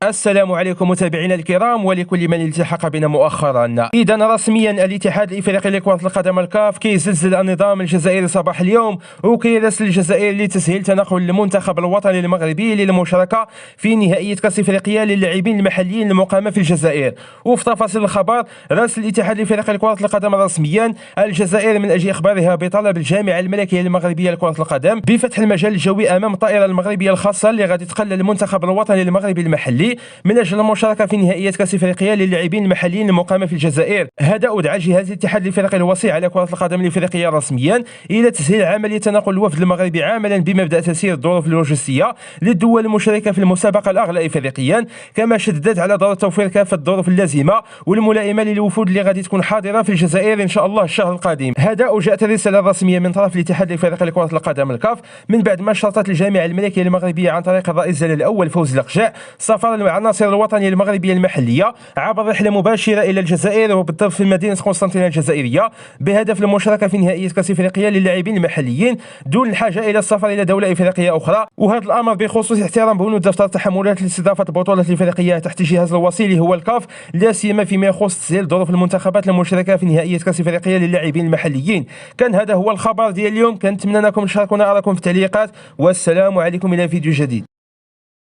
السلام عليكم متابعينا الكرام ولكل من التحق بنا مؤخرا. إذا رسميا الاتحاد الافريقي لكرة القدم الكاف كيزلزل النظام الجزائري صباح اليوم وكيرسل الجزائر لتسهيل تنقل المنتخب الوطني المغربي للمشاركة في نهائية كأس افريقيا للاعبين المحليين المقامة في الجزائر. وفي تفاصيل الخبر، راسل الاتحاد الافريقي لكرة القدم رسميا الجزائر من اجل اخبارها بطلب الجامعة الملكية المغربية لكرة القدم بفتح المجال الجوي امام الطائرة المغربية الخاصة اللي غادي تقلل المنتخب الوطني المغربي المحلي من اجل المشاركه في نهائيه كاس افريقيا للاعبين المحليين المقامه في الجزائر. هذا ادعى جهاز الاتحاد الافريقي الوصي على كره القدم الافريقيه رسميا الى تسهيل عمليه تنقل الوفد المغربي عاملا بمبدا تسيير الظروف اللوجستيه للدول المشاركه في المسابقه الاغلى افريقيا، كما شددت على ضروره توفير كافه الظروف اللازمه والملائمه للوفود اللي غادي تكون حاضره في الجزائر ان شاء الله الشهر القادم. هذا وجاءت الرساله الرسميه من طرف الاتحاد الافريقي لكره القدم الكاف من بعد ما شرطت الجامعه الملكيه المغربيه عن طريق الرئيس جلال الاول فوزي القجع سفر العناصر الوطنيه المغربيه المحليه عبر رحله مباشره الى الجزائر وبالضبط في مدينه قسنطينه الجزائريه بهدف المشاركه في نهائيه كاس افريقيا للاعبين المحليين دون الحاجه الى السفر الى دوله افريقيه اخرى. وهذا الامر بخصوص احترام بنود دفتر التحملات لاستضافه البطوله الافريقيه تحت جهاز الوصي هو الكاف، لا سيما فيما يخص تسهيل ظروف المنتخبات المشاركه في نهائيه كاس افريقيا للاعبين المحليين. كان هذا هو الخبر ديال اليوم، كنتمنى انكم تشاركونا ارائكم في التعليقات، والسلام عليكم الى فيديو جديد.